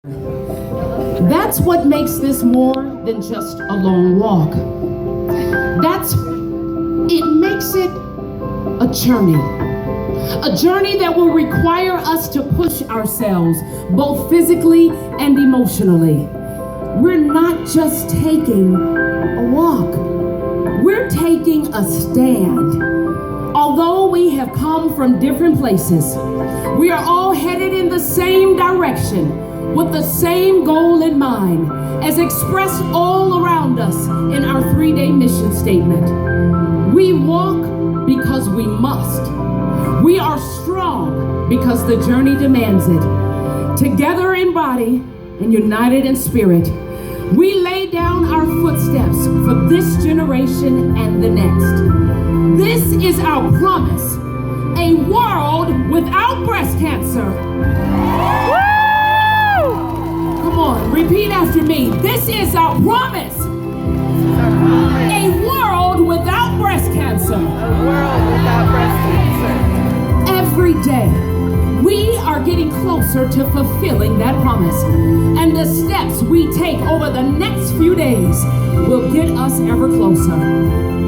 That's what makes this more than just a long walk. It makes it a journey that will require us to push ourselves both physically and emotionally. We're not just taking a walk, we're taking a stand. Although we have come from different places, we are all headed in the same direction with the same goal in mind, as expressed all around us in our 3-day mission statement. We walk because we must. We are strong because the journey demands it. Together in body and united in spirit, we lay down our footsteps for this generation and the next. This is our promise, a world without breast cancer. Come on, repeat after me. This is our promise. A world without breast cancer. A world without breast cancer. Every day, we are getting closer to fulfilling that promise. And the steps we take over the next few days will get us ever closer.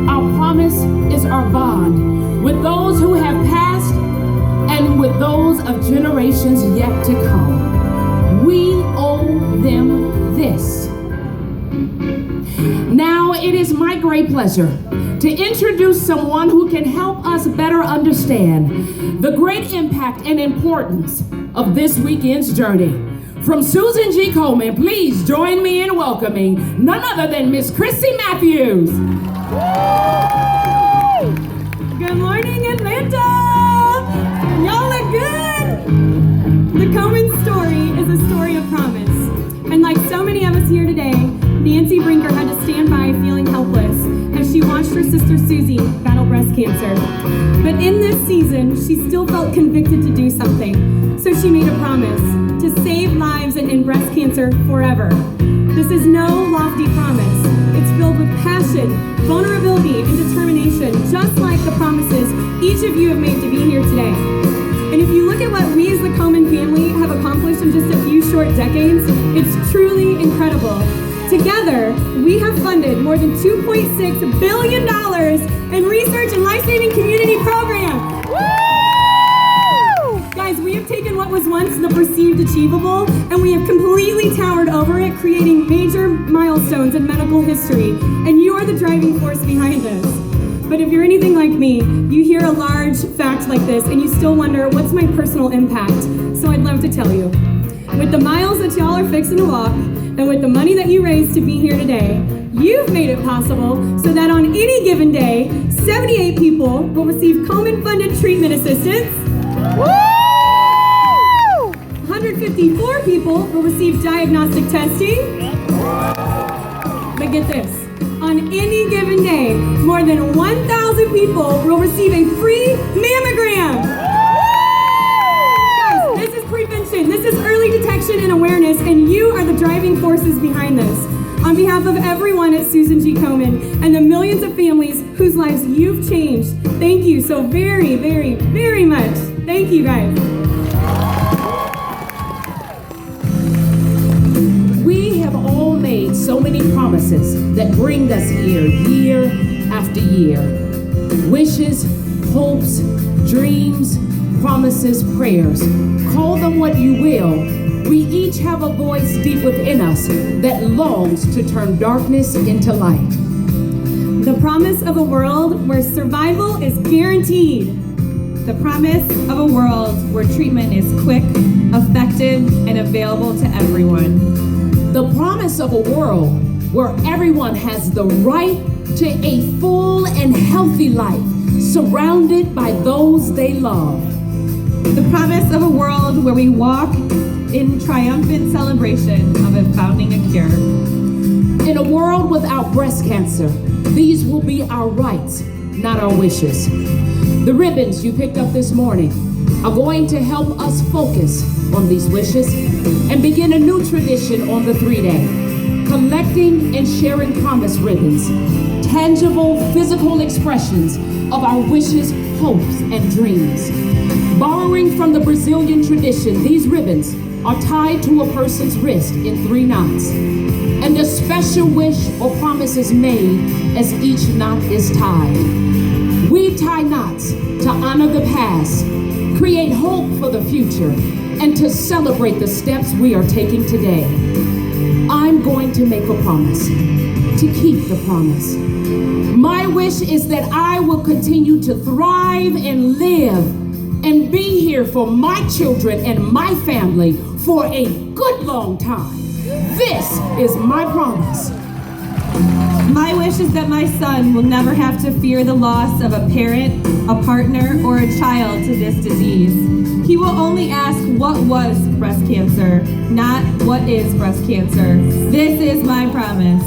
Our promise is our bond with those who have passed and with those of generations yet to come. We owe them this. Now, it is my great pleasure to introduce someone who can help us better understand the great impact and importance of this weekend's journey. From Susan G. Komen, please join me in welcoming none other than Miss Chrissy Matthews. Good morning, Atlanta! Y'all look good! The Komen story is a story of promise. And like so many of us here today, Nancy Brinker had to stand by feeling helpless as she watched her sister Susie battle breast cancer. But in this season, she still felt convicted to do something. So she made a promise to save lives and end breast cancer forever. This is no lofty promise. It's filled with passion, vulnerability, and determination, just like the promises each of you have made to be here today. And if you look at what we as the Komen family have accomplished in just a few short decades, it's truly incredible. Together, we have funded more than $2.6 billion in research and life-saving community programs. Woo! Guys, we have taken what was once the perceived achievable, and we have completely towered over it, creating major milestones in medical history. And you are the driving force behind this. But if you're anything like me, you hear a large fact like this, and you still wonder, what's my personal impact? So I'd love to tell you. With the miles that y'all are fixing to walk, and with the money that you raised to be here today, you've made it possible so that on any given day, 78 people will receive Komen-funded treatment assistance. Woo! 154 people will receive diagnostic testing. But get this, on any given day, more than 1,000 people will receive a free mammogram. This is prevention, this is early detection and awareness, and you are the driving forces behind this. On behalf of everyone at Susan G. Komen and the millions of families whose lives you've changed, thank you so very, very, very much. Thank you, guys. We have all made so many promises that bring us here year after year. Wishes, hopes, dreams, promises, prayers. Call them what you will. We each have a voice deep within us that longs to turn darkness into light. The promise of a world where survival is guaranteed. The promise of a world where treatment is quick, effective, and available to everyone. The promise of a world where everyone has the right to a full and healthy life, surrounded by those they love. The promise of a world where we walk in triumphant celebration of founding a cure. In a world without breast cancer, these will be our rights, not our wishes. The ribbons you picked up this morning are going to help us focus on these wishes and begin a new tradition on the 3-day, collecting and sharing promise ribbons, tangible physical expressions of our wishes, hopes, and dreams. Borrowing from the Brazilian tradition, these ribbons are tied to a person's wrist in 3 knots, and a special wish or promise is made as each knot is tied. We tie knots to honor the past, create hope for the future, and to celebrate the steps we are taking today. I'm going to make a promise to keep the promise. My wish is that I will continue to thrive and live and be here for my children and my family for a good long time. This is my promise. My wish is that my son will never have to fear the loss of a parent, a partner, or a child to this disease. He will only ask what was breast cancer, not what is breast cancer. This is my promise.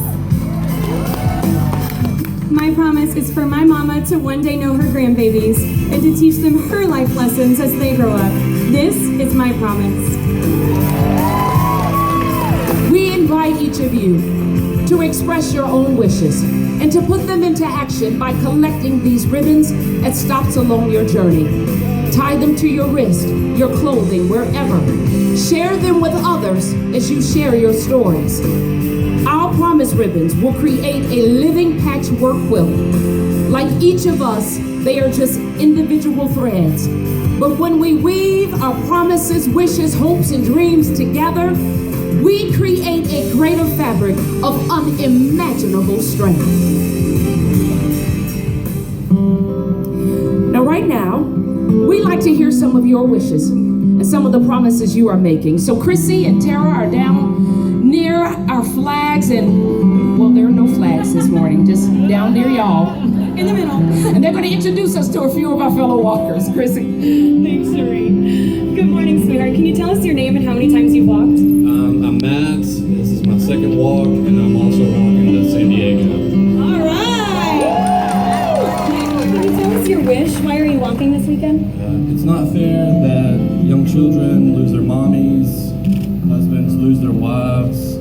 My promise is for my mama to one day know her grandbabies and to teach them her life lessons as they grow up. This is my promise. We invite each of you to express your own wishes and to put them into action by collecting these ribbons at stops along your journey. Tie them to your wrist, your clothing, wherever. Share them with others as you share your stories. Our promise ribbons will create a living patchwork quilt. Like each of us, they are just individual threads. But when we weave our promises, wishes, hopes, and dreams together, we create a greater fabric of unimaginable strength. Now, right now, we like to hear some of your wishes and some of the promises you are making. So Chrissy and Tara are down near our flags, and well, there are no flags this morning, just down near y'all. In the middle. And they're going to introduce us to a few of our fellow walkers. Chrissy. Thanks, Sheree. Good morning, sweetheart. Can you tell us your name and how many times you've walked? I'm Matt. This is my second walk, and I'm also walking to San Diego. All right. Can you tell us your wish? Why are you walking this weekend? It's not fair that young children lose their mommies, husbands lose their wives,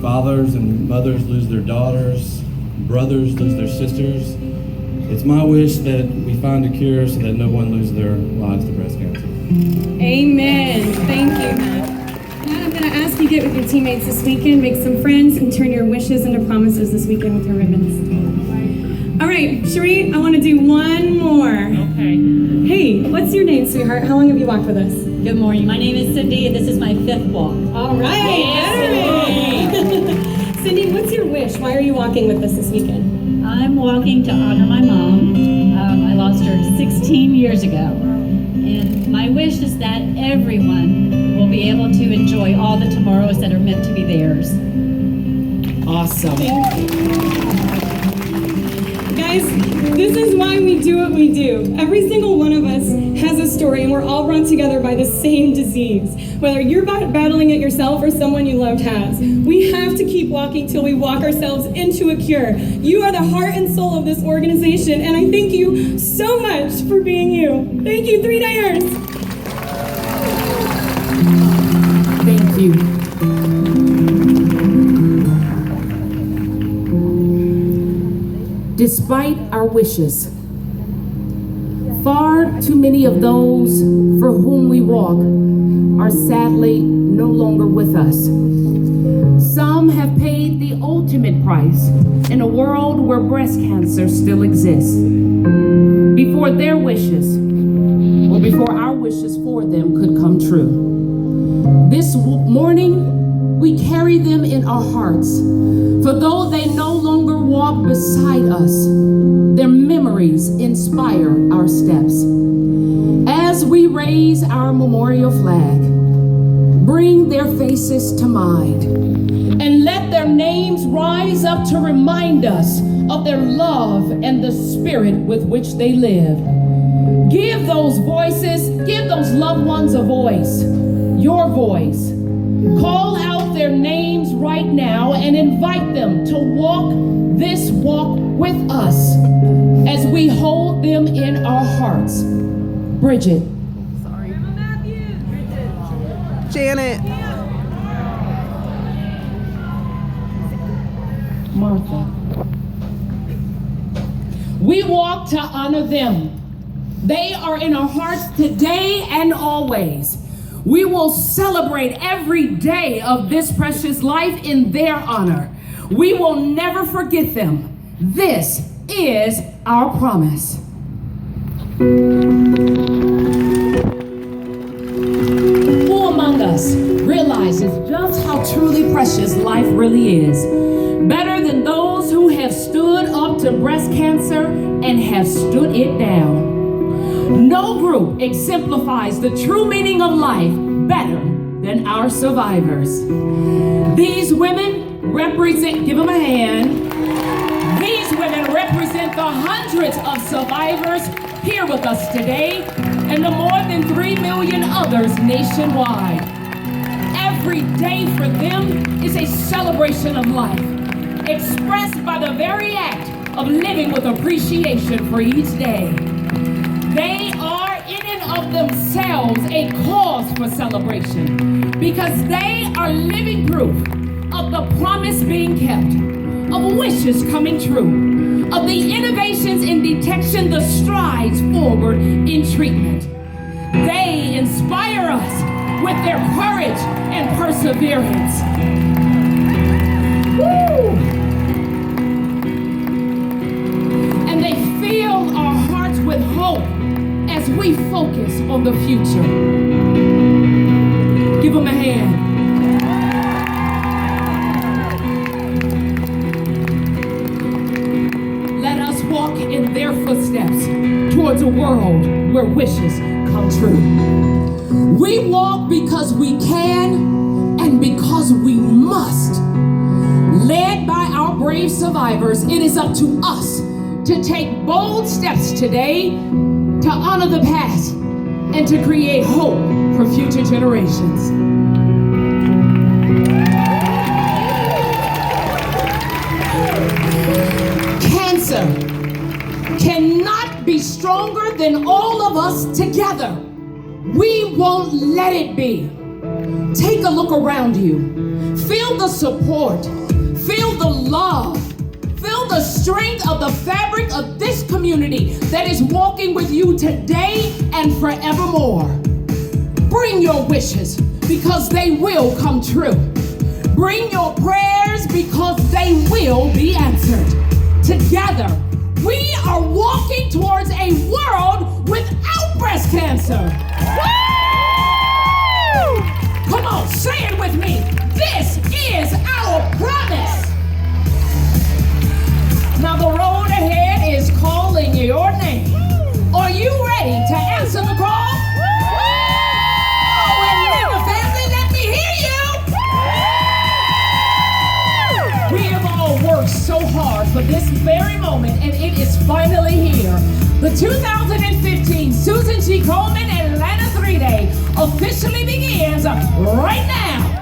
fathers and mothers lose their daughters, brothers lose their sisters. It's my wish that we find a cure so that no one loses their lives to breast cancer. Amen. Thank you, Matt. Matt, I'm going to ask you to get with your teammates this weekend, make some friends, and turn your wishes into promises this weekend with your ribbons. All right, Sheree, I want to do one more. Okay. Hey, what's your name, sweetheart? How long have you walked with us? Good morning. My name is Cindy, and this is my 5th walk. All right. Yes, Cindy, what's your wish? Why are you walking with us this weekend? I'm walking to honor my mom. I lost her 16 years ago. And my wish is that everyone will be able to enjoy all the tomorrows that are meant to be theirs. Awesome. Guys, this is why we do what we do. Every single one of us has a story, and we're all brought together by the same disease. Whether you're battling it yourself or someone you loved has. We have to keep walking till we walk ourselves into a cure. You are the heart and soul of this organization, and I thank you so much for being you. Thank you, 3-Dayers. Thank you. Despite our wishes, far too many of those for whom we walk are sadly no longer with us. Some have paid the ultimate price in a world where breast cancer still exists. Before their wishes, or before our wishes for them could come true. This morning, we carry them in our hearts. For though they no longer walk beside us, their memories inspire our steps. As we raise our memorial flag, bring their faces to mind, and let their names rise up to remind us of their love and the spirit with which they live. Give those voices, give those loved ones a voice, your voice. Call out their names right now and invite them to walk this walk with us as we hold them in our hearts. Bridget. Janet. Martha. We walk to honor them. They are in our hearts today and always. We will celebrate every day of this precious life in their honor. We will never forget them. This is our promise. Who among us realizes just how truly precious life really is? Better than those who have stood up to breast cancer and have stood it down. No group exemplifies the true meaning of life better than our survivors. These women represent, give them a hand. These women represent the hundreds of survivors here with us today and the more than 3 million others nationwide. Every day for them is a celebration of life, expressed by the very act of living with appreciation for each day. They are in and of themselves a cause for celebration because they are living proof of the promise being kept, of wishes coming true, of the innovations in detection, the strides forward in treatment. They inspire us with their courage and perseverance. Woo! And they fill our hearts with hope as we focus on the future. Give them a hand. Let us walk in their footsteps towards a world where wishes come true. We walk because we can and because we must. Led by our brave survivors, it is up to us to take bold steps today to honor the past and to create hope for future generations. Cancer cannot be stronger than all of us together. We won't let it be. Take a look around you. Feel the support. Feel the love. Feel the strength of the fabric of this community that is walking with you today and forevermore. Bring your wishes because they will come true. Bring your prayers because they will be answered. Together, we are walking towards a world without breast cancer. Woo! Come on, say it with me. This is our promise. Now the road ahead is calling your name. Are you ready to answer the call? Oh, and Linda family, let me hear you. We have all worked so hard for this very moment, and it is finally here. The 2015 Susan G. Komen Atlanta 3-Day officially begins right now.